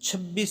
26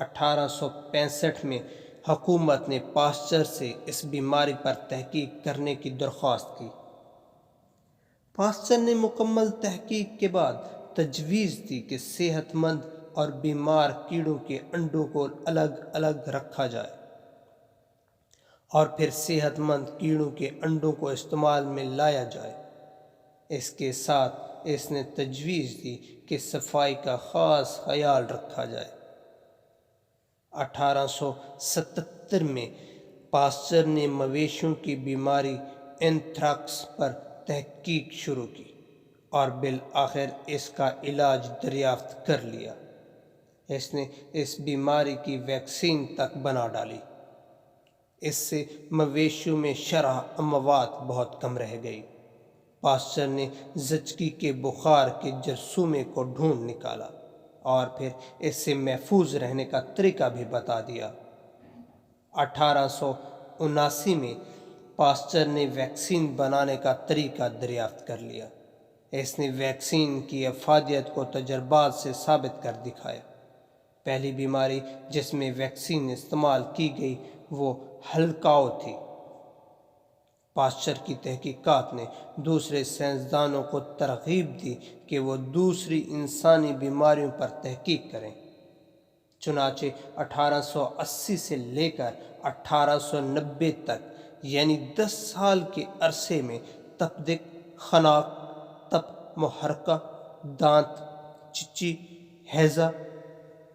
1865 میں حکومت نے پاسچر سے اس بیماری پر تحقیق کرنے کی درخواست کی۔ پاسچر نے مکمل تحقیق کے بعد تجویز دی کہ صحت مند اور بیمار کیڑوں کے انڈوں کو الگ الگ رکھا جائے اور پھر صحت مند کیڑوں کے انڈوں کو استعمال میں لایا جائے۔ اس کے ساتھ اس نے تجویز دی کہ صفائی کا خاص خیال رکھا جائے۔ 1877 میں پاسچر نے مویشیوں کی بیماری اینتھراکس پر تحقیق شروع کی اور بالآخر اس کا علاج دریافت کر لیا۔ اس نے اس بیماری کی ویکسین تک بنا ڈالی۔ اس سے مویشیوں میں شرح اموات بہت کم رہ گئی۔ پاسچر نے زچگی کے بخار کے جرثومے کو ڈھونڈ نکالا اور پھر اس سے محفوظ رہنے کا طریقہ بھی بتا دیا۔ 1879 میں پاسچر نے ویکسین بنانے کا طریقہ دریافت کر لیا۔ اس نے ویکسین کی افادیت کو تجربات سے ثابت کر دکھایا۔ پہلی بیماری جس میں ویکسین استعمال کی گئی وہ ہلکاؤ تھی۔ پاسچر کی تحقیقات نے دوسرے سائنسدانوں کو ترغیب دی کہ وہ دوسری انسانی بیماریوں پر تحقیق کریں۔ چنانچہ 1880 سے لے کر 1890 تک یعنی 10 سال کے عرصے میں تپدق، خناق، تپ محرکہ، دانت چچی، ہیضہ،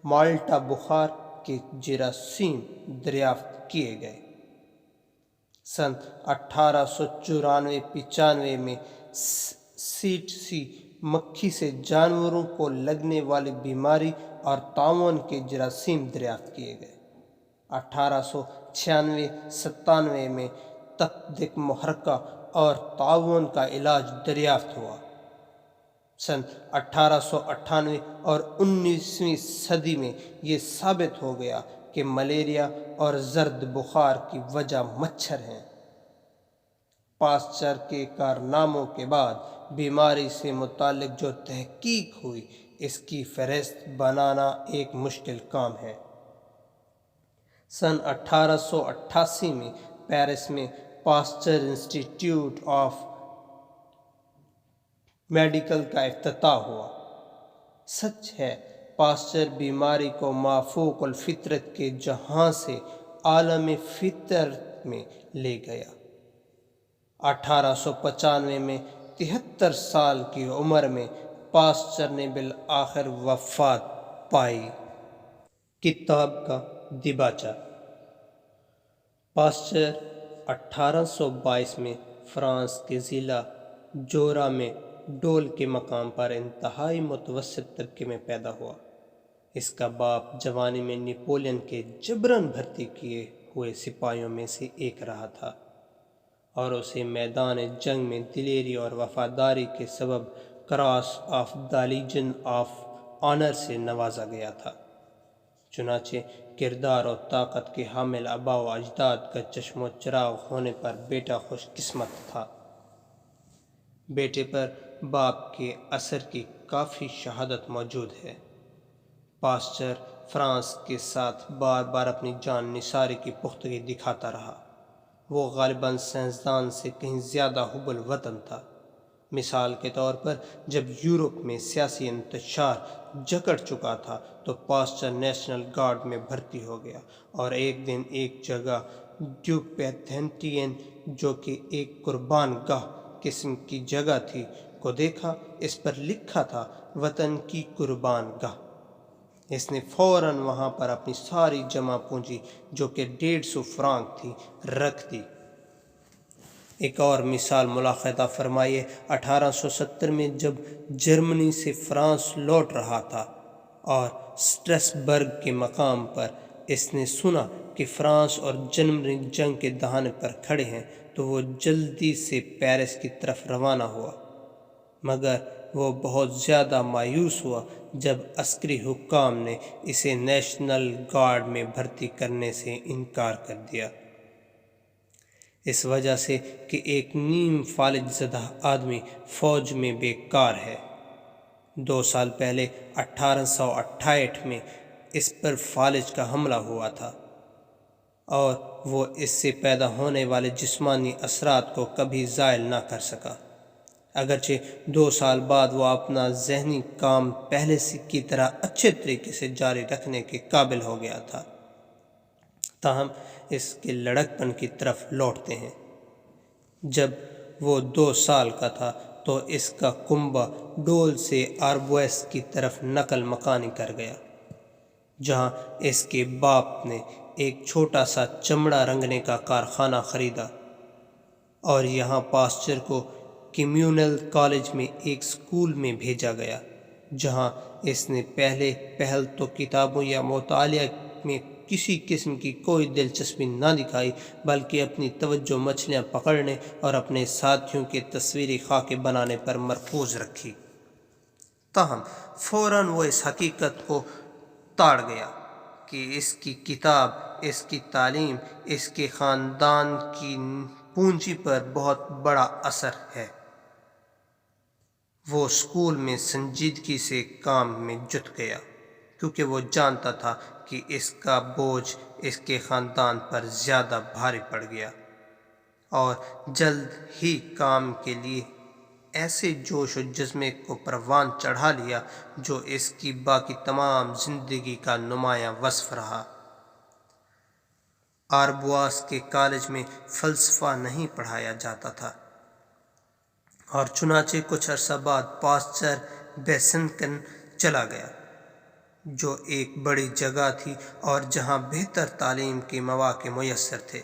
مالٹا بخار کے جراثیم دریافت کیے گئے۔ سن 1894-95 میں سیٹ سی مکھی سے جانوروں کو لگنے والی بیماری اور تعاون کے جراثیم دریافت کیے گئے۔ 1896-97 میں تپدق، محرکہ اور تعاون کا علاج دریافت ہوا۔ سن 1898 اور 19ویں صدی میں یہ ثابت ہو گیا کہ ملیریا اور زرد بخار کی وجہ مچھر ہیں۔ پاسچر کے کارناموں کے بعد بیماری سے متعلق جو تحقیق ہوئی اس کی فہرست بنانا ایک مشکل کام ہے۔ سن 1888 میں پیرس میں پاسچر انسٹیٹیوٹ آف میڈیکل کا افتتاح ہوا۔ سچ ہے، پاسچر بیماری کو مافوق الفطرت کے جہاں سے عالم فطرت میں لے گیا۔ 1895 میں 73 سال کی عمر میں پاسچر نے بالآخر وفات پائی۔ کتاب کا دیباچہ۔ پاسچر 1822 میں فرانس کے ضلع جورا میں ڈول کے مقام پر انتہائی متوسط طبقے میں پیدا ہوا۔ اس کا باپ جوانی میں نیپولین کے جبراً بھرتی کیے ہوئے سپاہیوں میں سے ایک رہا تھا اور اسے میدان جنگ میں دلیری اور وفاداری کے سبب cross of the legion of honour سے نوازا گیا تھا۔ چنانچہ کردار اور طاقت کے حامل آباء و اجداد کا چشم و چراغ ہونے پر بیٹا خوش قسمت تھا۔ بیٹے پر باپ کے اثر کی کافی شہادت موجود ہے۔ پاسچر فرانس کے ساتھ بار بار اپنی جان نثاری کی پختگی دکھاتا رہا۔ وہ غالباً سائنسدان سے کہیں زیادہ حب الوطن تھا۔ مثال کے طور پر جب یورپ میں سیاسی انتشار جکڑ چکا تھا تو پاسچر نیشنل گارڈ میں بھرتی ہو گیا اور ایک دن ایک جگہ ڈیوپیتھینٹین جو کہ ایک قربان گاہ قسم کی جگہ تھی کو دیکھا۔ اس پر لکھا تھا وطن کی قربان گاہ۔ اس نے فوراً وہاں پر اپنی ساری جمع پونجی جو کہ 150 فرانک تھی رکھ دی۔ ایک اور مثال ملاحظہ فرمائیے۔ 1870 میں جب جرمنی سے فرانس لوٹ رہا تھا اور سٹریسبرگ کے مقام پر اس نے سنا کہ فرانس اور جرمنی جنگ کے دہانے پر کھڑے ہیں تو وہ جلدی سے پیرس کی طرف روانہ ہوا، مگر وہ بہت زیادہ مایوس ہوا جب عسکری حکام نے اسے نیشنل گارڈ میں بھرتی کرنے سے انکار کر دیا، اس وجہ سے کہ ایک نیم فالج زدہ آدمی فوج میں بیکار ہے۔ 2 سال پہلے 1868 میں اس پر فالج کا حملہ ہوا تھا اور وہ اس سے پیدا ہونے والے جسمانی اثرات کو کبھی زائل نہ کر سکا، اگرچہ 2 سال بعد وہ اپنا ذہنی کام پہلے سے کی طرح اچھے طریقے سے جاری رکھنے کے قابل ہو گیا تھا۔ تاہم اس کے لڑکپن کی طرف لوٹتے ہیں۔ جب وہ 2 سال کا تھا تو اس کا کنبہ ڈول سے آربویس کی طرف نقل مکانی کر گیا، جہاں اس کے باپ نے ایک چھوٹا سا چمڑا رنگنے کا کارخانہ خریدا، اور یہاں پاسچر کو کمیونل کالج میں ایک اسکول میں بھیجا گیا، جہاں اس نے پہل تو کتابوں یا مطالعہ میں کسی قسم کی کوئی دلچسپی نہ دکھائی، بلکہ اپنی توجہ مچھلیاں پکڑنے اور اپنے ساتھیوں کے تصویری خاکے بنانے پر مرکوز رکھی۔ تاہم فوراً وہ اس حقیقت کو تاڑ گیا کہ اس کی کتاب، اس کی تعلیم، اس کے خاندان کی پونجی پر بہت بڑا اثر ہے۔ وہ اسکول میں سنجیدگی سے کام میں جٹ گیا، کیونکہ وہ جانتا تھا کہ اس کا بوجھ اس کے خاندان پر زیادہ بھاری پڑ گیا، اور جلد ہی کام کے لیے ایسے جوش و جذبے کو پروان چڑھا لیا جو اس کی باقی تمام زندگی کا نمایاں وصف رہا۔ آربواس کے کالج میں فلسفہ نہیں پڑھایا جاتا تھا، اور چنانچہ کچھ عرصہ بعد پاسچر بیسنکن چلا گیا، جو ایک بڑی جگہ تھی اور جہاں بہتر تعلیم کے مواقع میسر تھے۔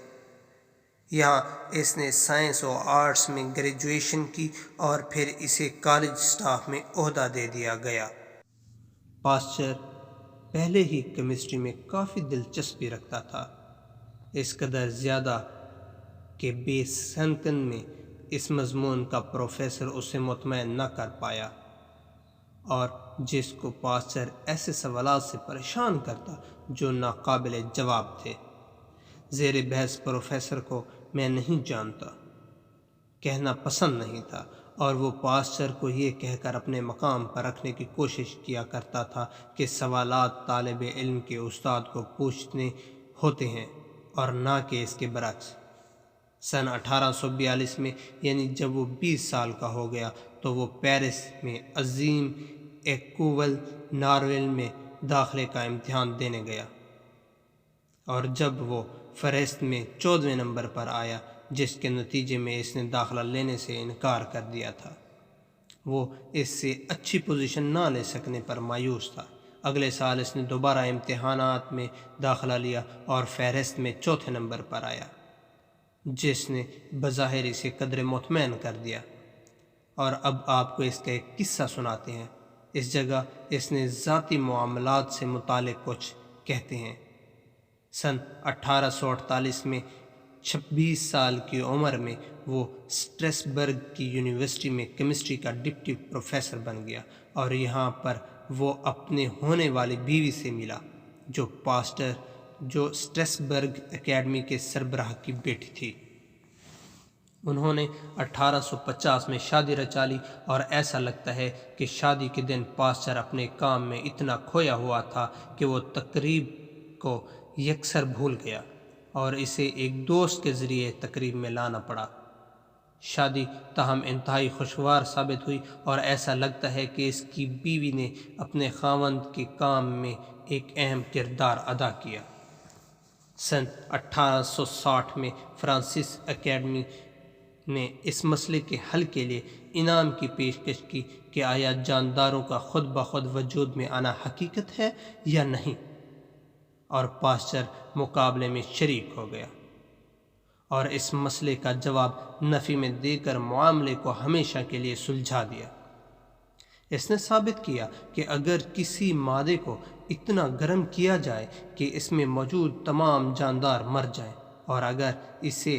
یہاں اس نے سائنس و آرٹس میں گریجویشن کی اور پھر اسے کالج سٹاف میں عہدہ دے دیا گیا۔ پاسچر پہلے ہی کیمسٹری میں کافی دلچسپی رکھتا تھا، اس قدر زیادہ کہ بیسنکن میں اس مضمون کا پروفیسر اسے مطمئن نہ کر پایا، اور جس کو پاسچر ایسے سوالات سے پریشان کرتا جو ناقابل جواب تھے۔ زیر بحث پروفیسر کو میں نہیں جانتا کہنا پسند نہیں تھا، اور وہ پاسچر کو یہ کہہ کر اپنے مقام پر رکھنے کی کوشش کیا کرتا تھا کہ سوالات طالب علم کے استاد کو پوچھنے ہوتے ہیں اور نہ کہ اس کے برعکس۔ سن 1842 میں، یعنی جب وہ 20 سال کا ہو گیا، تو وہ پیرس میں عظیم ایکول نارول میں داخلے کا امتحان دینے گیا، اور جب وہ فہرست میں 14ویں نمبر پر آیا، جس کے نتیجے میں اس نے داخلہ لینے سے انکار کر دیا تھا، وہ اس سے اچھی پوزیشن نہ لے سکنے پر مایوس تھا۔ اگلے سال اس نے دوبارہ امتحانات میں داخلہ لیا اور فہرست میں 4تھے نمبر پر آیا، جس نے بظاہر اسے قدر مطمئن کر دیا۔ اور اب آپ کو اس کا ایک قصہ سناتے ہیں۔ اس جگہ اس نے ذاتی معاملات سے متعلق کچھ کہتے ہیں۔ سن 1848 میں 26 سال کی عمر میں وہ سٹریسبرگ کی یونیورسٹی میں کیمسٹری کا ڈپٹی پروفیسر بن گیا، اور یہاں پر وہ اپنے ہونے والی بیوی سے ملا، جو سٹریسبرگ اکیڈمی کے سربراہ کی بیٹی تھی۔ انہوں نے 1850 میں شادی رچا لی، اور ایسا لگتا ہے کہ شادی کے دن پاسچر اپنے کام میں اتنا کھویا ہوا تھا کہ وہ تقریب کو یکسر بھول گیا، اور اسے ایک دوست کے ذریعے تقریب میں لانا پڑا۔ شادی تاہم انتہائی خوشگوار ثابت ہوئی، اور ایسا لگتا ہے کہ اس کی بیوی نے اپنے خاوند کے کام میں ایک اہم کردار ادا کیا۔ سن 1860 میں فرانسس اکیڈمی نے اس مسئلے کے حل کے لیے انعام کی پیشکش کی کہ آیا جانداروں کا خود بخود وجود میں آنا حقیقت ہے یا نہیں، اور پاسچر مقابلے میں شریک ہو گیا، اور اس مسئلے کا جواب نفی میں دے کر معاملے کو ہمیشہ کے لیے سلجھا دیا۔ اس نے ثابت کیا کہ اگر کسی مادے کو اتنا گرم کیا جائے کہ اس میں موجود تمام جاندار مر جائیں، اور اگر اسے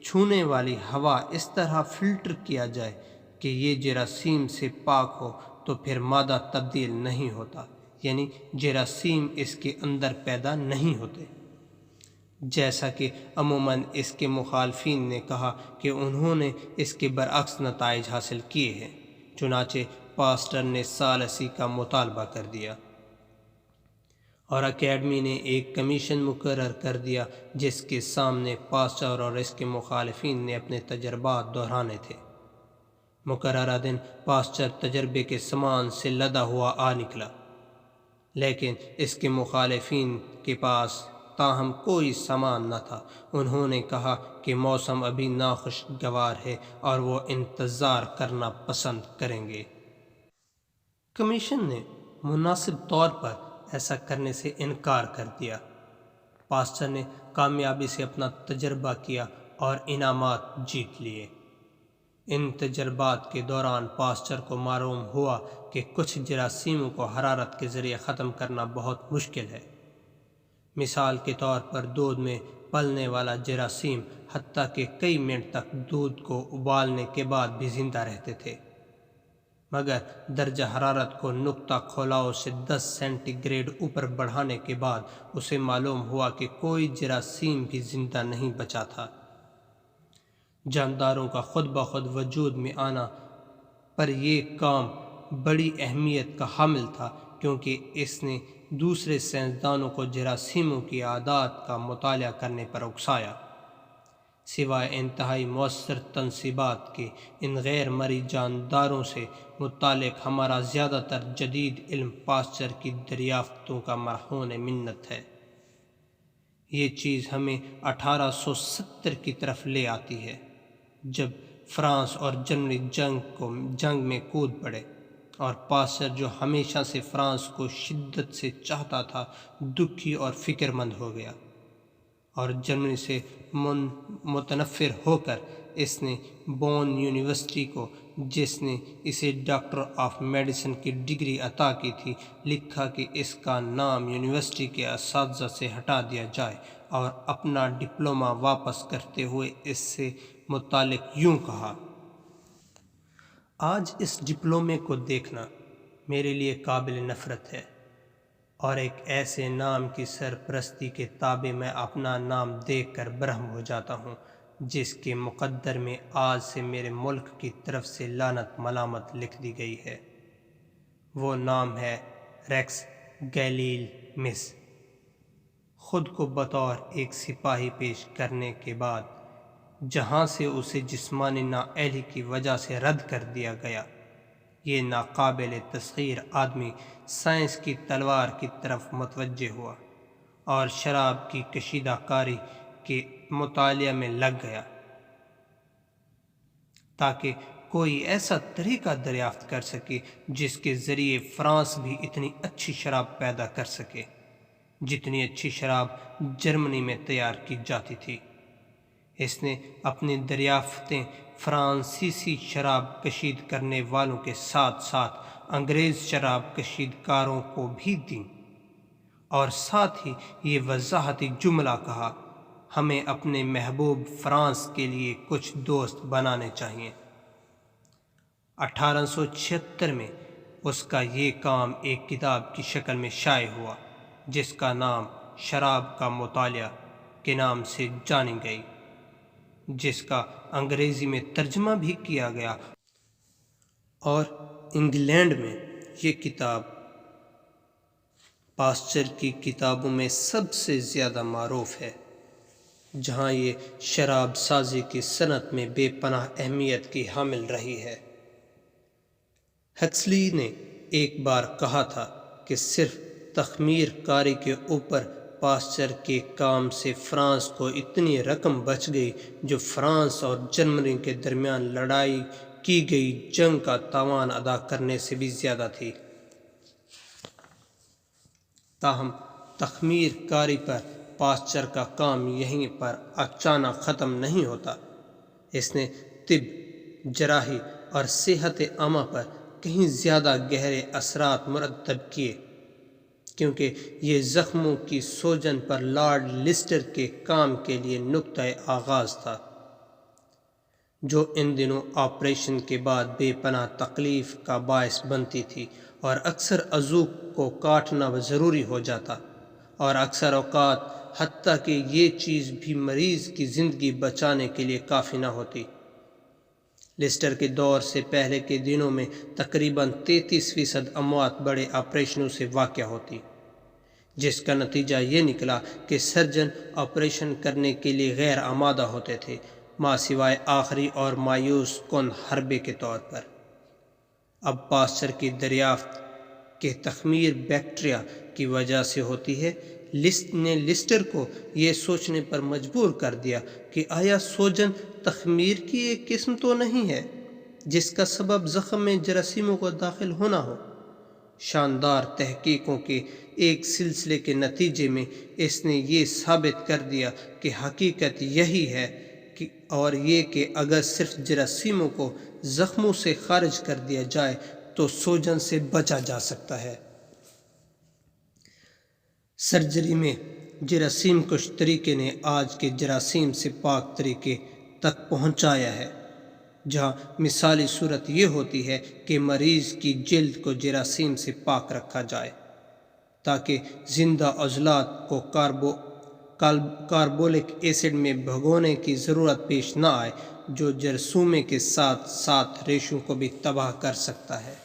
چھونے والی ہوا اس طرح فلٹر کیا جائے کہ یہ جراثیم سے پاک ہو، تو پھر مادہ تبدیل نہیں ہوتا، یعنی جراثیم اس کے اندر پیدا نہیں ہوتے، جیسا کہ عموماً اس کے مخالفین نے کہا کہ انہوں نے اس کے برعکس نتائج حاصل کیے ہیں۔ چنانچہ پاسٹر نے ثالثی کا مطالبہ کر دیا، اور اکیڈمی نے ایک کمیشن مقرر کر دیا جس کے سامنے پاسچر اور اس کے مخالفین نے اپنے تجربات دہرانے تھے۔ مقررہ دن پاسچر تجربے کے سامان سے لدا ہوا آ نکلا، لیکن اس کے مخالفین کے پاس تاہم کوئی سامان نہ تھا۔ انہوں نے کہا کہ موسم ابھی ناخوشگوار ہے اور وہ انتظار کرنا پسند کریں گے۔ کمیشن نے مناسب طور پر ایسا کرنے سے انکار کر دیا۔ پاسچر نے کامیابی سے اپنا تجربہ کیا اور انعامات جیت لیے۔ ان تجربات کے دوران پاسچر کو معلوم ہوا کہ کچھ جراثیموں کو حرارت کے ذریعے ختم کرنا بہت مشکل ہے۔ مثال کے طور پر دودھ میں پلنے والا جراثیم حتیٰ کہ کئی منٹ تک دودھ کو ابالنے کے بعد بھی زندہ رہتے تھے، مگر درجہ حرارت کو نقطہ کھولاؤ سے 10 سینٹی گریڈ اوپر بڑھانے کے بعد اسے معلوم ہوا کہ کوئی جراثیم بھی زندہ نہیں بچا تھا۔ جانداروں کا خود بخود وجود میں آنا پر یہ کام بڑی اہمیت کا حامل تھا، کیونکہ اس نے دوسرے سائنسدانوں کو جراثیموں کی عادات کا مطالعہ کرنے پر اکسایا۔ سوائے انتہائی مؤثر تنصیبات کے، ان غیر مرئی جانداروں سے متعلق ہمارا زیادہ تر جدید علم پاسچر کی دریافتوں کا مرہون منت ہے۔ یہ چیز ہمیں 1870 کی طرف لے آتی ہے، جب فرانس اور جرمنی جنگ میں کود پڑے، اور پاسچر جو ہمیشہ سے فرانس کو شدت سے چاہتا تھا دکھی اور فکر مند ہو گیا، اور جرمنی سے متنفر ہو کر اس نے بون یونیورسٹی کو، جس نے اسے ڈاکٹر آف میڈیسن کی ڈگری عطا کی تھی، لکھا کہ اس کا نام یونیورسٹی کے اساتذہ سے ہٹا دیا جائے، اور اپنا ڈپلومہ واپس کرتے ہوئے اس سے متعلق یوں کہا: آج اس ڈپلومے کو دیکھنا میرے لیے قابل نفرت ہے، اور ایک ایسے نام کی سرپرستی کے تابع میں اپنا نام دیکھ کر برہم ہو جاتا ہوں جس کے مقدر میں آج سے میرے ملک کی طرف سے لعنت ملامت لکھ دی گئی ہے۔ وہ نام ہے ریکس گیلیل مس۔ خود کو بطور ایک سپاہی پیش کرنے کے بعد، جہاں سے اسے جسمانی نااہلی کی وجہ سے رد کر دیا گیا، یہ ناقابل تسخیر آدمی سائنس کی تلوار کی طرف متوجہ ہوا اور شراب کی کشیدہ کاری کے مطالعہ میں لگ گیا، تاکہ کوئی ایسا طریقہ دریافت کر سکے جس کے ذریعے فرانس بھی اتنی اچھی شراب پیدا کر سکے جتنی اچھی شراب جرمنی میں تیار کی جاتی تھی۔ اس نے اپنی دریافتیں فرانسیسی شراب کشید کرنے والوں کے ساتھ ساتھ انگریز شراب کشید کاروں کو بھی دیں، اور ساتھ ہی یہ وضاحتی جملہ کہا: ہمیں اپنے محبوب فرانس کے لیے کچھ دوست بنانے چاہیے۔ 1876 میں اس کا یہ کام ایک کتاب کی شکل میں شائع ہوا، جس کا نام شراب کا مطالعہ کے نام سے جانی گئی، جس کا انگریزی میں ترجمہ بھی کیا گیا، اور انگلینڈ میں یہ کتاب پاسچر کی کتابوں میں سب سے زیادہ معروف ہے، جہاں یہ شراب سازی کی صنعت میں بے پناہ اہمیت کی حامل رہی ہے۔ ہکسلی نے ایک بار کہا تھا کہ صرف تخمیر کاری کے اوپر پاسچر کے کام سے فرانس کو اتنی رقم بچ گئی جو فرانس اور جرمنی کے درمیان لڑائی کی گئی جنگ کا تاوان ادا کرنے سے بھی زیادہ تھی۔ تاہم تخمیر کاری پر پاسچر کا کام یہیں پر اچانک ختم نہیں ہوتا۔ اس نے طب، جراحی اور صحت عامہ پر کہیں زیادہ گہرے اثرات مرتب کیے، کیونکہ یہ زخموں کی سوجن پر لارڈ لیسٹر کے کام کے لیے نقطۂ آغاز تھا، جو ان دنوں آپریشن کے بعد بے پناہ تکلیف کا باعث بنتی تھی، اور اکثر عضو کو کاٹنا ضروری ہو جاتا، اور اکثر اوقات حتیٰ کہ یہ چیز بھی مریض کی زندگی بچانے کے لیے کافی نہ ہوتی۔ لیسٹر کے دور سے پہلے کے دنوں میں تقریباً 33% اموات بڑے آپریشنوں سے واقع ہوتی۔ جس کا نتیجہ یہ نکلا کہ سرجن آپریشن کرنے کے لیے غیر آمادہ ہوتے تھے، ماں سوائے آخری اور مایوس کن حربے کے طور پر۔ اب پاسچر کی دریافت کہ تخمیر بیکٹیریا کی وجہ سے ہوتی ہے نے لسٹر کو یہ سوچنے پر مجبور کر دیا کہ آیا سوجن تخمیر کی ایک قسم تو نہیں ہے جس کا سبب زخم میں جراثیموں کو داخل ہونا ہو۔ شاندار تحقیقوں کے ایک سلسلے کے نتیجے میں اس نے یہ ثابت کر دیا کہ حقیقت یہی ہے اور یہ کہ اگر صرف جراثیموں کو زخموں سے خارج کر دیا جائے تو سوجن سے بچا جا سکتا ہے۔ سرجری میں جراثیم کش طریقے نے آج کے جراثیم سے پاک طریقے تک پہنچایا ہے، جہاں مثالی صورت یہ ہوتی ہے کہ مریض کی جلد کو جراثیم سے پاک رکھا جائے تاکہ زندہ عضلات کو کاربولک ایسڈ میں بھگونے کی ضرورت پیش نہ آئے، جو جرثومے کے ساتھ ساتھ ریشوں کو بھی تباہ کر سکتا ہے۔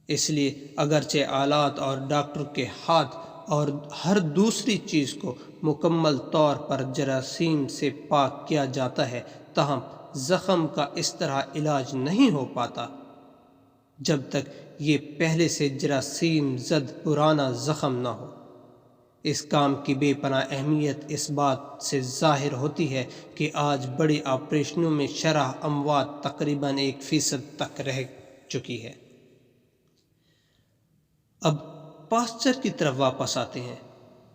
اس لیے اگرچہ آلات اور ڈاکٹر کے ہاتھ اور ہر دوسری چیز کو مکمل طور پر جراثیم سے پاک کیا جاتا ہے، تاہم زخم کا اس طرح علاج نہیں ہو پاتا جب تک یہ پہلے سے جراثیم زد پرانا زخم نہ ہو۔ اس کام کی بے پناہ اہمیت اس بات سے ظاہر ہوتی ہے کہ آج بڑے آپریشنوں میں شرح اموات تقریباً 1% تک رہ چکی ہے۔ اب پاسچر کی طرف واپس آتے ہیں،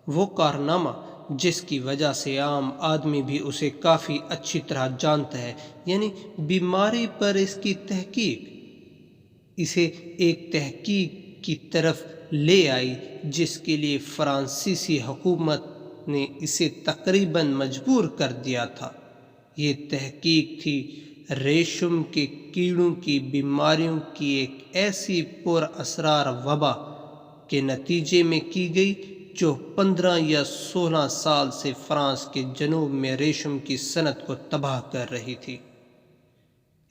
وہ کارنامہ جس کی وجہ سے عام آدمی بھی اسے کافی اچھی طرح جانتا ہے، یعنی بیماری پر اس کی تحقیق، اسے ایک تحقیق کی طرف لے آئی جس کے لیے فرانسیسی حکومت نے اسے تقریباً مجبور کر دیا تھا۔ یہ تحقیق تھی ریشم کے کیڑوں کی بیماریوں کی ایک ایسی پر اسرار وبا کے نتیجے میں کی گئی جو 15 یا 16 سال سے فرانس کے جنوب میں ریشم کی صنعت کو تباہ کر رہی تھی۔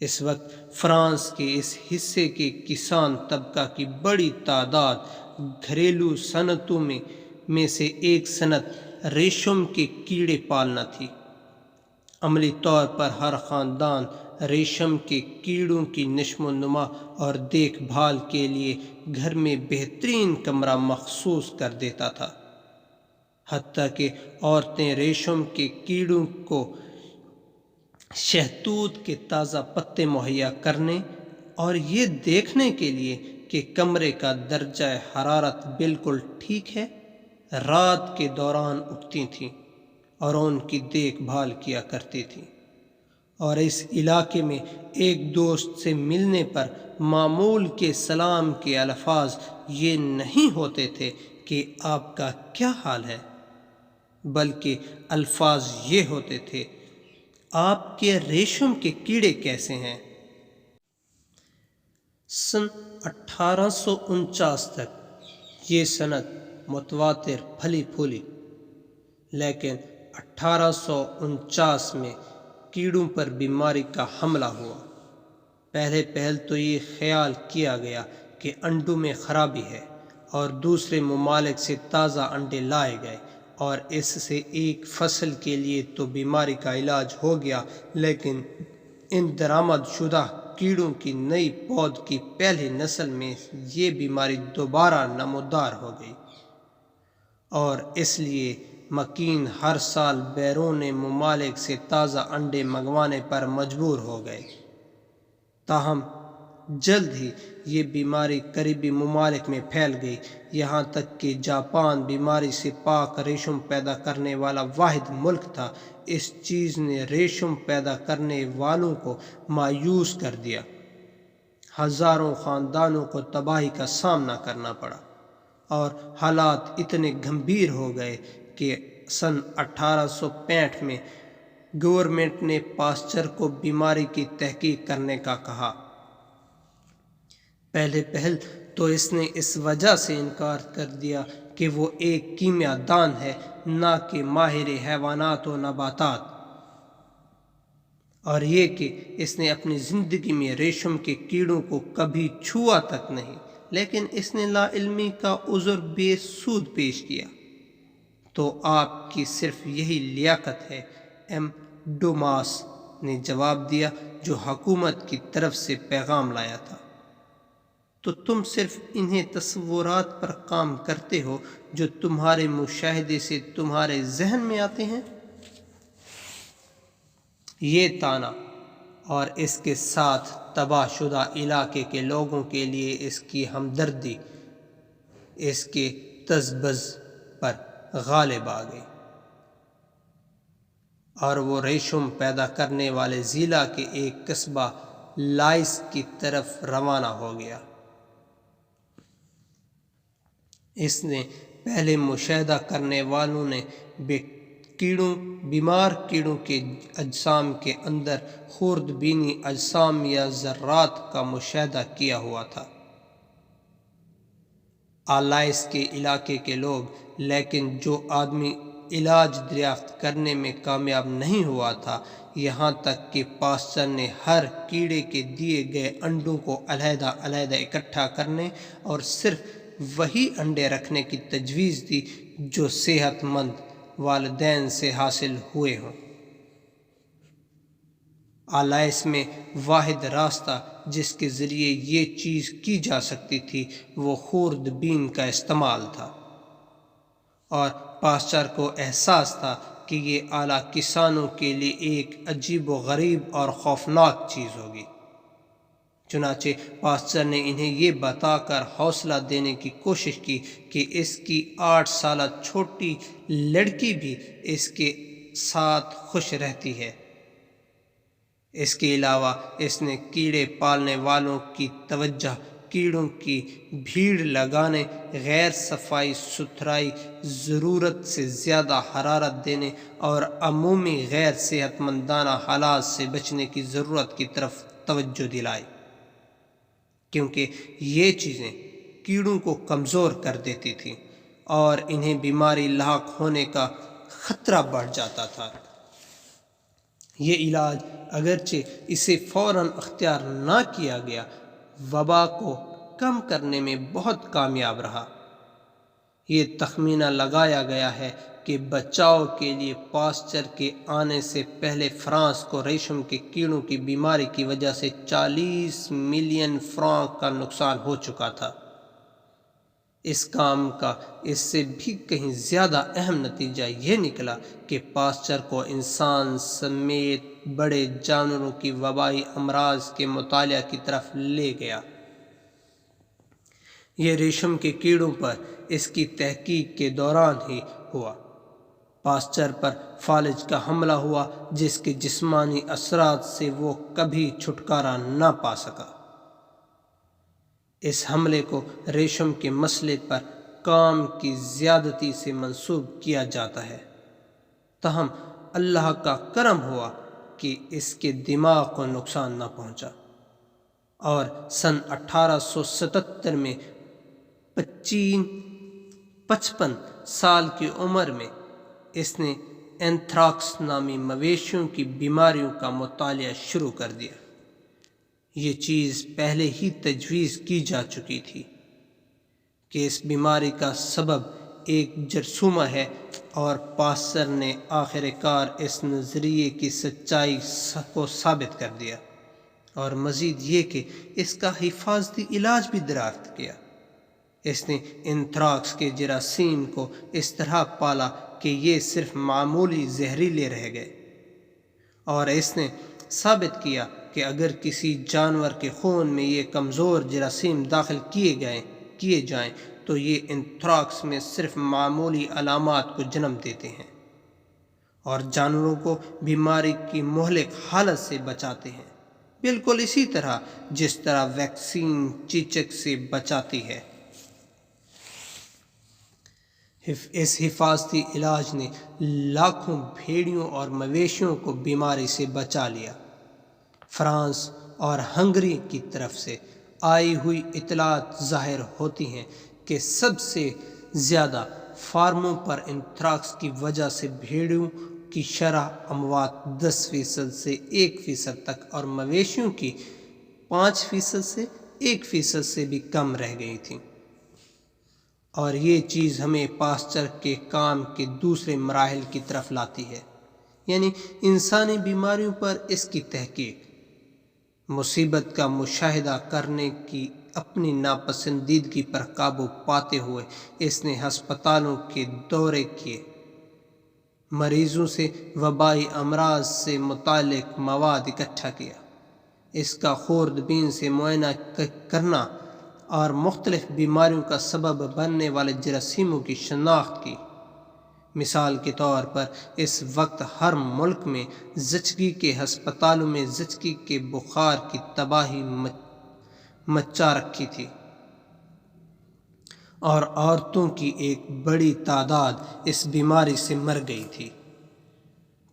اس وقت فرانس کے اس حصے کے کسان طبقہ کی بڑی تعداد گھریلو صنعتوں میں سے ایک صنعت ریشم کے کیڑے پالنا تھی۔ عملی طور پر ہر خاندان ریشم کے کیڑوں کی نشو و نما اور دیکھ بھال کے لیے گھر میں بہترین کمرہ مخصوص کر دیتا تھا، حتیٰ کہ عورتیں ریشم کے کیڑوں کو شہتوت کے تازہ پتے مہیا کرنے اور یہ دیکھنے کے لیے کہ کمرے کا درجہ حرارت بالکل ٹھیک ہے، رات کے دوران اٹھتی تھیں اور ان کی دیکھ بھال کیا کرتی تھیں۔ اور اس علاقے میں ایک دوست سے ملنے پر معمول کے سلام کے الفاظ یہ نہیں ہوتے تھے کہ آپ کا کیا حال ہے، بلکہ الفاظ یہ ہوتے تھے، آپ کے ریشم کے کیڑے کیسے ہیں۔ سن 1849 تک یہ صنعت متواتر پھلی پھولی، لیکن 1849 میں کیڑوں پر بیماری کا حملہ ہوا۔ پہل تو یہ خیال کیا گیا کہ انڈوں میں خرابی ہے اور دوسرے ممالک سے تازہ انڈے لائے گئے اور اس سے ایک فصل کے لیے تو بیماری کا علاج ہو گیا، لیکن ان درآمد شدہ کیڑوں کی نئی پود کی پہلی نسل میں یہ بیماری دوبارہ نمودار ہو گئی اور اس لیے مکین ہر سال بیرون ممالک سے تازہ انڈے منگوانے پر مجبور ہو گئے۔ تاہم جلد ہی یہ بیماری قریبی ممالک میں پھیل گئی، یہاں تک کہ جاپان بیماری سے پاک ریشم پیدا کرنے والا واحد ملک تھا۔ اس چیز نے ریشم پیدا کرنے والوں کو مایوس کر دیا، ہزاروں خاندانوں کو تباہی کا سامنا کرنا پڑا اور حالات اتنے گھمبیر ہو گئے کہ سن 1865 میں گورنمنٹ نے پاسچر کو بیماری کی تحقیق کرنے کا کہا۔ پہل تو اس نے اس وجہ سے انکار کر دیا کہ وہ ایک کیمیاء دان ہے، نہ کہ ماہر حیوانات و نباتات، اور یہ کہ اس نے اپنی زندگی میں ریشم کے کیڑوں کو کبھی چھوا تک نہیں، لیکن اس نے لا علمی کا عذر بے سود پیش کیا۔ تو آپ کی صرف یہی لیاقت ہے، ایم ڈوماس نے جواب دیا، جو حکومت کی طرف سے پیغام لایا تھا۔ تو تم صرف انہیں تصورات پر کام کرتے ہو جو تمہارے مشاہدے سے تمہارے ذہن میں آتے ہیں۔ یہ تانا اور اس کے ساتھ تباہ شدہ علاقے کے لوگوں کے لیے اس کی ہمدردی اس کے تذبذب پر غالب آ گئی، اور وہ ریشم پیدا کرنے والے ضلع کے ایک قصبہ لائس کی طرف روانہ ہو گیا۔ اس نے پہلے مشاہدہ کرنے والوں نے بیمار کیڑوں کے اجسام کے اندر خوردبینی اجسام یا ذرات کا مشاہدہ کیا ہوا تھا۔ آلائس کے علاقے کے لوگ، لیکن جو آدمی علاج دریافت کرنے میں کامیاب نہیں ہوا تھا، یہاں تک کہ پاسچر نے ہر کیڑے کے دیے گئے انڈوں کو علیحدہ علیحدہ اکٹھا کرنے اور صرف وہی انڈے رکھنے کی تجویز دی جو صحت مند والدین سے حاصل ہوئے ہوں۔ آلائس میں واحد راستہ جس کے ذریعے یہ چیز کی جا سکتی تھی وہ خوردبین کا استعمال تھا، اور پاسچر کو احساس تھا کہ یہ اعلیٰ کسانوں کے لیے ایک عجیب و غریب اور خوفناک چیز ہوگی۔ چنانچہ پاسچر نے انہیں یہ بتا کر حوصلہ دینے کی کوشش کی کہ اس کی 8 سالہ چھوٹی لڑکی بھی اس کے ساتھ خوش رہتی ہے۔ اس کے علاوہ اس نے کیڑے پالنے والوں کی توجہ کیڑوں کی بھیڑ لگانے، غیر صفائی ستھرائی، ضرورت سے زیادہ حرارت دینے اور عمومی غیر صحت مندانہ حالات سے بچنے کی ضرورت کی طرف توجہ دلائی، کیونکہ یہ چیزیں کیڑوں کو کمزور کر دیتی تھیں اور انہیں بیماری لاحق ہونے کا خطرہ بڑھ جاتا تھا۔ یہ علاج اگرچہ اسے فوراً اختیار نہ کیا گیا، وبا کو کم کرنے میں بہت کامیاب رہا۔ یہ تخمینہ لگایا گیا ہے کہ بچاؤ کے لیے پاسچر کے آنے سے پہلے فرانس کو ریشم کے کیڑوں کی بیماری کی وجہ سے 40 ملین فرانک کا نقصان ہو چکا تھا۔ اس کام کا اس سے بھی کہیں زیادہ اہم نتیجہ یہ نکلا کہ پاسچر کو انسان سمیت بڑے جانوروں کی وبائی امراض کے مطالعہ کی طرف لے گیا۔ یہ ریشم کے کیڑوں پر اس کی تحقیق کے دوران ہی ہوا۔ پاسچر پر فالج کا حملہ ہوا جس کے جسمانی اثرات سے وہ کبھی چھٹکارا نہ پا سکا۔ اس حملے کو ریشم کے مسئلے پر کام کی زیادتی سے منسوب کیا جاتا ہے، تاہم اللہ کا کرم ہوا کہ اس کے دماغ کو نقصان نہ پہنچا، اور سن 1877 میں 55 سال کی عمر میں اس نے اینتھراکس نامی مویشیوں کی بیماریوں کا مطالعہ شروع کر دیا۔ یہ چیز پہلے ہی تجویز کی جا چکی تھی کہ اس بیماری کا سبب ایک جرثومہ ہے، اور پاسچر نے آخر کار اس نظریے کی سچائی کو ثابت کر دیا، اور مزید یہ کہ اس کا حفاظتی علاج بھی دریافت کیا۔ اس نے اینتھراکس کے جراثیم کو اس طرح پالا کہ یہ صرف معمولی زہریلے رہ گئے، اور اس نے ثابت کیا کہ اگر کسی جانور کے خون میں یہ کمزور جراثیم داخل کیے جائیں تو یہ اینتھراکس میں صرف معمولی علامات کو جنم دیتے ہیں اور جانوروں کو بیماری کی مہلک حالت سے بچاتے ہیں، بالکل اسی طرح جس طرح ویکسین چیچک سے بچاتی ہے۔ اس حفاظتی علاج نے لاکھوں بھیڑیوں اور مویشیوں کو بیماری سے بچا لیا۔ فرانس اور ہنگری کی طرف سے آئی ہوئی اطلاعات ظاہر ہوتی ہیں کہ سب سے زیادہ فارموں پر اینتھراکس کی وجہ سے بھیڑیوں کی شرح اموات 10% سے 1% تک اور مویشیوں کی 5% سے 1% سے بھی کم رہ گئی تھیں، اور یہ چیز ہمیں پاسچر کے کام کے دوسرے مراحل کی طرف لاتی ہے، یعنی انسانی بیماریوں پر اس کی تحقیق۔ مصیبت کا مشاہدہ کرنے کی اپنی ناپسندیدگی پر قابو پاتے ہوئے اس نے ہسپتالوں کے دورے کیے، مریضوں سے وبائی امراض سے متعلق مواد اکٹھا کیا، اس کا خوردبین سے معائنہ کرنا اور مختلف بیماریوں کا سبب بننے والے جراثیموں کی شناخت کی۔ مثال کے طور پر اس وقت ہر ملک میں زچگی کے ہسپتالوں میں زچگی کے بخار کی تباہی مچا رکھی تھی، اور عورتوں کی ایک بڑی تعداد اس بیماری سے مر گئی تھی۔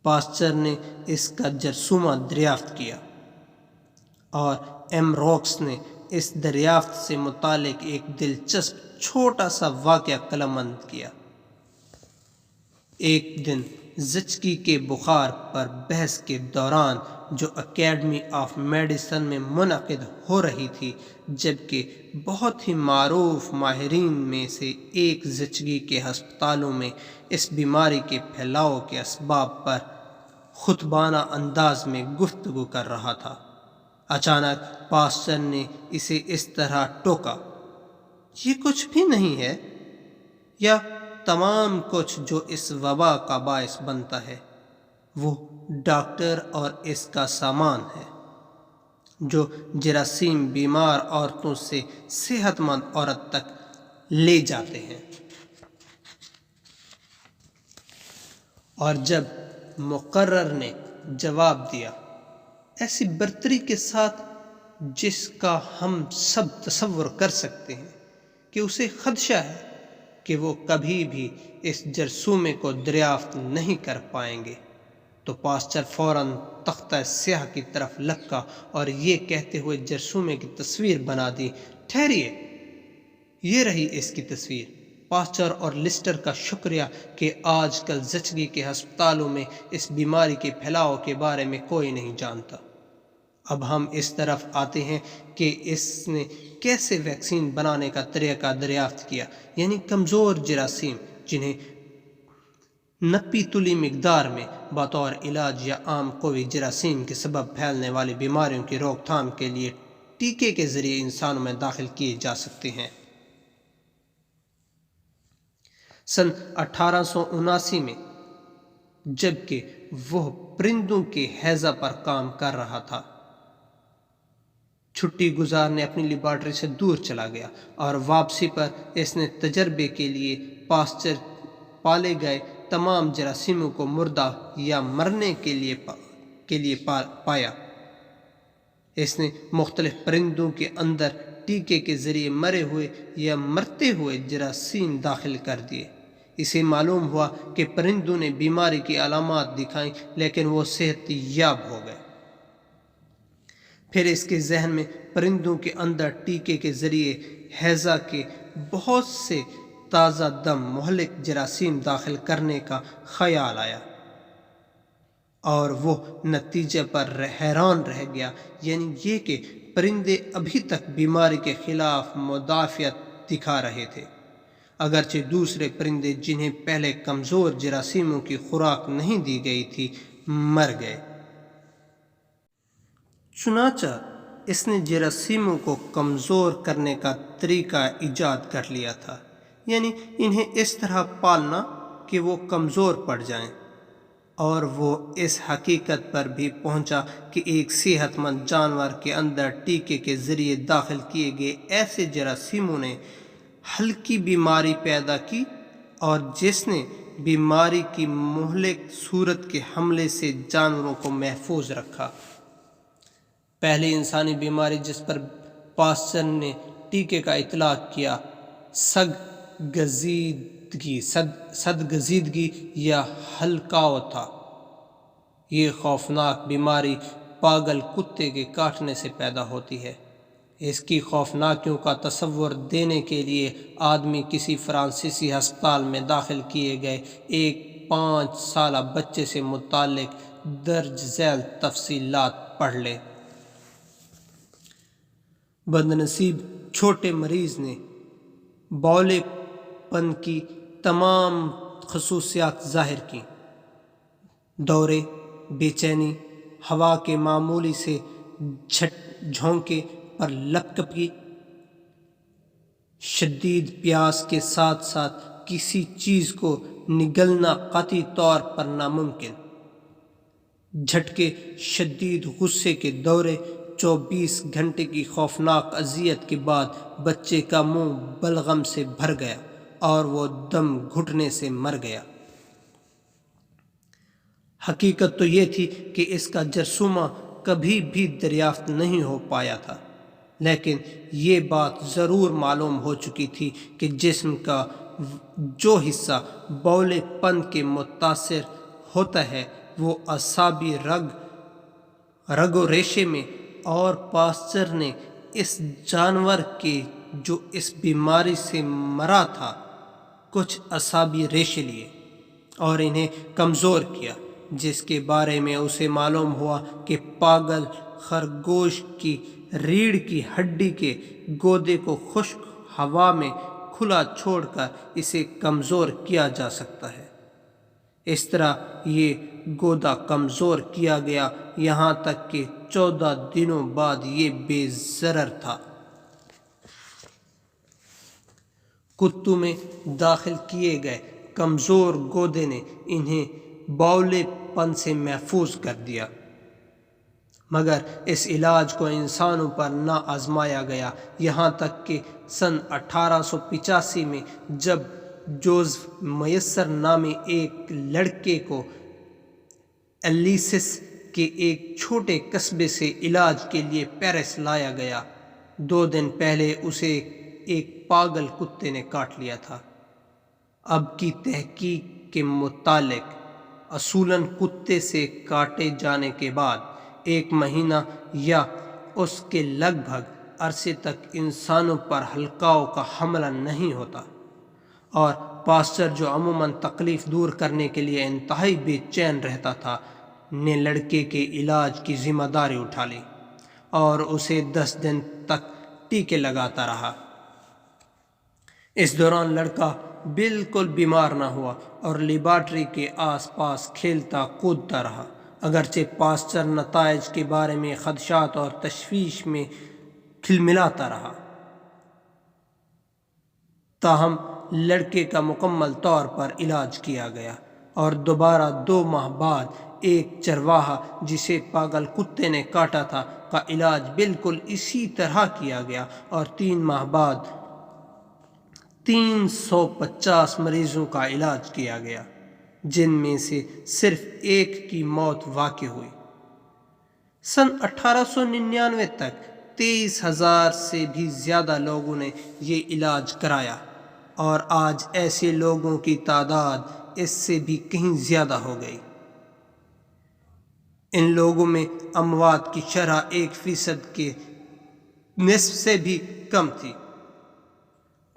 پاسچر نے اس کا جرثومہ دریافت کیا، اور ایم روکس نے اس دریافت سے متعلق ایک دلچسپ چھوٹا سا واقعہ قلمبند کیا۔ ایک دن زچگی کے بخار پر بحث کے دوران جو اکیڈمی آف میڈیسن میں منعقد ہو رہی تھی، جبکہ بہت ہی معروف ماہرین میں سے ایک زچگی کے ہسپتالوں میں اس بیماری کے پھیلاؤ کے اسباب پر خطبانہ انداز میں گفتگو کر رہا تھا، اچانک پاسچر نے اسے اس طرح ٹوکا، یہ کچھ بھی نہیں ہے، یا تمام کچھ جو اس وبا کا باعث بنتا ہے وہ ڈاکٹر اور اس کا سامان ہے، جو جراثیم بیمار عورتوں سے صحت مند عورت تک لے جاتے ہیں۔ اور جب مقرر نے جواب دیا ایسی برتری کے ساتھ جس کا ہم سب تصور کر سکتے ہیں کہ اسے خدشہ ہے کہ وہ کبھی بھی اس جرثومے کو دریافت نہیں کر پائیں گے، تو پاسچر فوراً تختہ سیاہ کی طرف لپکا اور یہ کہتے ہوئے جرثومے کی تصویر بنا دی، ٹھہریے، یہ رہی اس کی تصویر۔ پاسچر اور لسٹر کا شکریہ کہ آج کل زچگی کے ہسپتالوں میں اس بیماری کے پھیلاؤ کے بارے میں کوئی نہیں جانتا۔ اب ہم اس طرف آتے ہیں کہ اس نے کیسے ویکسین بنانے کا طریقہ دریافت کیا، یعنی کمزور جراثیم جنہیں نپی تلی مقدار میں بطور علاج یا عام قوی جراثیم کے سبب پھیلنے والی بیماریوں کی روک تھام کے لیے ٹیکے کے ذریعے انسانوں میں داخل کیے جا سکتے ہیں۔ سن 1879 میں جبکہ وہ پرندوں کے ہیضہ پر کام کر رہا تھا، چھٹی گزارنے اپنی لیبارٹری سے دور چلا گیا، اور واپسی پر اس نے تجربے کے لیے پاسچر پالے گئے تمام جراثیموں کو مردہ یا مرنے کے لیے پایا۔ اس نے مختلف پرندوں کے اندر ٹیکے کے ذریعے مرے ہوئے یا مرتے ہوئے جراثیم داخل کر دیے۔ اسے معلوم ہوا کہ پرندوں نے بیماری کی علامات دکھائیں لیکن وہ صحت یاب ہو گئے۔ پھر اس کے ذہن میں پرندوں کے اندر ٹیکے کے ذریعے ہیضہ کے بہت سے تازہ دم مہلک جراثیم داخل کرنے کا خیال آیا، اور وہ نتیجے پر حیران رہ گیا، یعنی یہ کہ پرندے ابھی تک بیماری کے خلاف مدافعت دکھا رہے تھے، اگرچہ دوسرے پرندے جنہیں پہلے کمزور جراثیموں کی خوراک نہیں دی گئی تھی مر گئے۔ چنانچہ اس نے جراثیموں کو کمزور کرنے کا طریقہ ایجاد کر لیا تھا، یعنی انہیں اس طرح پالنا کہ وہ کمزور پڑ جائیں، اور وہ اس حقیقت پر بھی پہنچا کہ ایک صحت مند جانور کے اندر ٹیکے کے ذریعے داخل کیے گئے ایسے جراثیموں نے ہلکی بیماری پیدا کی، اور جس نے بیماری کی مہلک صورت کے حملے سے جانوروں کو محفوظ رکھا۔ پہلی انسانی بیماری جس پر پاسچر نے ٹیکے کا اطلاق کیا سدگزیدگی یا ہلکاؤ تھا۔ یہ خوفناک بیماری پاگل کتے کے کاٹنے سے پیدا ہوتی ہے۔ اس کی خوفناکیوں کا تصور دینے کے لیے آدمی کسی فرانسیسی ہسپتال میں داخل کیے گئے ایک 5 سالہ بچے سے متعلق درج ذیل تفصیلات پڑھ لے۔ بدنصیب چھوٹے مریض نے بولے پن کی تمام خصوصیات ظاہر کی، دورے، بے چینی، ہوا کے معمولی سے جھونکے پر لپکپی، شدید پیاس کے ساتھ ساتھ کسی چیز کو نگلنا قطعی طور پر ناممکن، جھٹکے، شدید غصے کے دورے، 24 گھنٹے کی خوفناک اذیت کے بعد بچے کا منہ بلغم سے بھر گیا اور وہ دم گھٹنے سے مر گیا۔ حقیقت تو یہ تھی کہ اس کا جرثومہ کبھی بھی دریافت نہیں ہو پایا تھا، لیکن یہ بات ضرور معلوم ہو چکی تھی کہ جسم کا جو حصہ بولے پن کے متاثر ہوتا ہے وہ اعصابی رگ و ریشے میں، اور پاسچر نے اس جانور کے جو اس بیماری سے مرا تھا کچھ اعصابی ریشے لیے اور انہیں کمزور کیا، جس کے بارے میں اسے معلوم ہوا کہ پاگل خرگوش کی ریڑھ کی ہڈی کے گودے کو خشک ہوا میں کھلا چھوڑ کر اسے کمزور کیا جا سکتا ہے۔ اس طرح یہ گودا کمزور کیا گیا یہاں تک کہ 14 دنوں بعد یہ بے ضرر تھا۔ کتوں میں داخل کیے گئے کمزور گودے نے انہیں بولے پن سے محفوظ کر دیا، مگر اس علاج کو انسانوں پر نہ آزمایا گیا، یہاں تک کہ سن 1885 میں جب جوزف میسر نامی ایک لڑکے کو ایلیسس کے ایک چھوٹے قصبے سے علاج کے لیے پیرس لایا گیا، 2 دن پہلے اسے ایک پاگل کتے نے کاٹ لیا تھا۔ اب کی تحقیق کے مطابق اصولاً کتے سے کاٹے جانے کے بعد 1 مہینہ یا اس کے لگ بھگ عرصے تک انسانوں پر حلقاؤں کا حملہ نہیں ہوتا، اور پاسچر جو عموماً تکلیف دور کرنے کے لیے انتہائی بے چین رہتا تھا نے لڑکے کے علاج کی ذمہ داری اٹھا لی اور اسے 10 دن تک ٹیکے لگاتا رہا۔ اس دوران لڑکا بالکل بیمار نہ ہوا اور لیبارٹری کے آس پاس کھیلتا کودتا رہا، اگرچہ پاسچر نتائج کے بارے میں خدشات اور تشویش میں کھلملاتا رہا۔ تاہم لڑکے کا مکمل طور پر علاج کیا گیا اور دوبارہ 2 ماہ بعد ایک چرواہا جسے پاگل کتے نے کاٹا تھا کا علاج بالکل اسی طرح کیا گیا، اور 3 ماہ بعد 350 مریضوں کا علاج کیا گیا، جن میں سے صرف 1 کی موت واقع ہوئی۔ سن 1899 تک 23,000 سے بھی زیادہ لوگوں نے یہ علاج کرایا، اور آج ایسے لوگوں کی تعداد اس سے بھی کہیں زیادہ ہو گئی۔ ان لوگوں میں اموات کی شرح 1% کے نصف سے بھی کم تھی،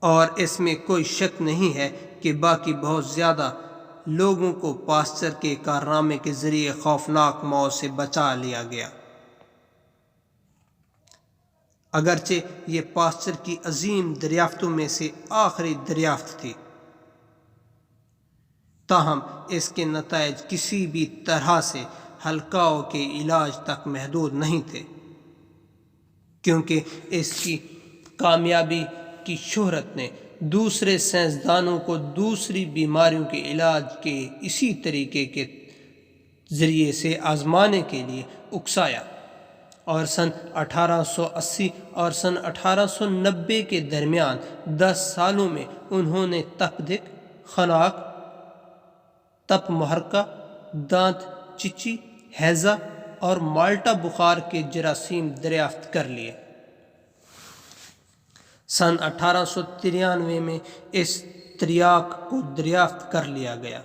اور اس میں کوئی شک نہیں ہے کہ باقی بہت زیادہ لوگوں کو پاسچر کے کارنامے کے ذریعے خوفناک موت سے بچا لیا گیا۔ اگرچہ یہ پاسچر کی عظیم دریافتوں میں سے آخری دریافت تھی، تاہم اس کے نتائج کسی بھی طرح سے حلقاؤں کے علاج تک محدود نہیں تھے، کیونکہ اس کی کامیابی کی شہرت نے دوسرے سائنسدانوں کو دوسری بیماریوں کے علاج کے اسی طریقے کے ذریعے سے آزمانے کے لیے اکسایا، اور سن 1880 اور سن 1890 کے درمیان 10 سالوں میں انہوں نے تپدق، خناق، تپ محرکہ، دانت چچی، ہیضہ اور مالٹا بخار کے جراثیم دریافت کر لیے۔ سن 1893 میں اس تریاک کو دریافت کر لیا گیا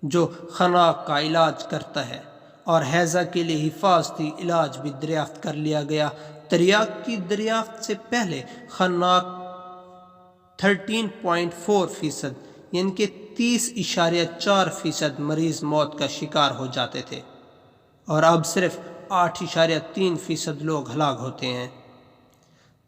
جو خناق کا علاج کرتا ہے، اور ہیضہ کے لیے حفاظتی علاج بھی دریافت کر لیا گیا۔ تریاک کی دریافت سے پہلے خناق 13.4% یعنی کہ 30.4% مریض موت کا شکار ہو جاتے تھے، اور اب صرف 8.3% لوگ ہلاک ہوتے ہیں۔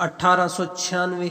1896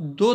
2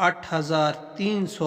8300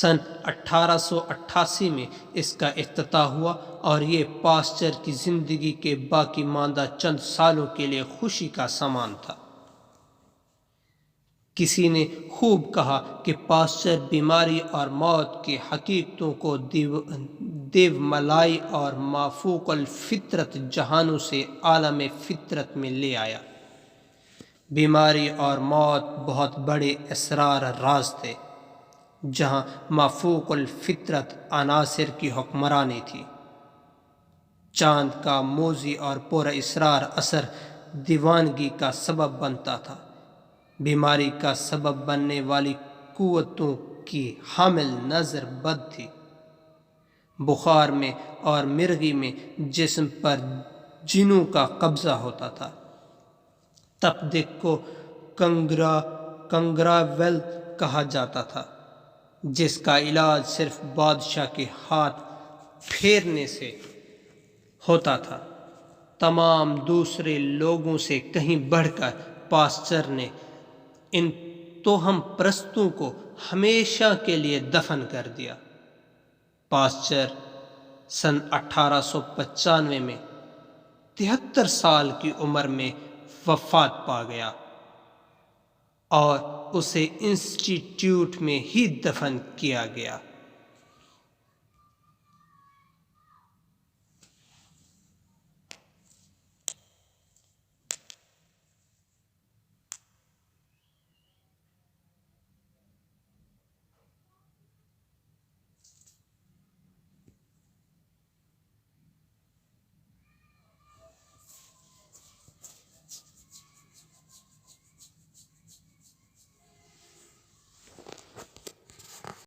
سن 1888 میں اس کا افتتاح ہوا اور یہ پاسچر کی زندگی کے باقی ماندہ چند سالوں کے لیے خوشی کا سامان تھا۔ کسی نے خوب کہا کہ پاسچر بیماری اور موت کی حقیقتوں کو دیو ملائی اور مافوق الفطرت جہانوں سے عالم فطرت میں لے آیا۔ بیماری اور موت بہت بڑے اسرار راز تھے، جہاں مافوق الفطرت عناصر کی حکمرانی تھی۔ چاند کا موذی اور پر اسرار اثر دیوانگی کا سبب بنتا تھا۔ بیماری کا سبب بننے والی قوتوں کی حامل نظر بد تھی۔ بخار میں اور مرگی میں جسم پر جنوں کا قبضہ ہوتا تھا۔ تپدق کو کنگراویل کہا جاتا تھا، جس کا علاج صرف بادشاہ کے ہاتھ پھیرنے سے ہوتا تھا۔ تمام دوسرے لوگوں سے کہیں بڑھ کر پاسچر نے ان توہم پرستوں کو ہمیشہ کے لیے دفن کر دیا۔ پاسچر سن 1895 میں 73 سال کی عمر میں وفات پا گیا اور اسے انسٹی ٹیوٹ میں ہی دفن کیا گیا۔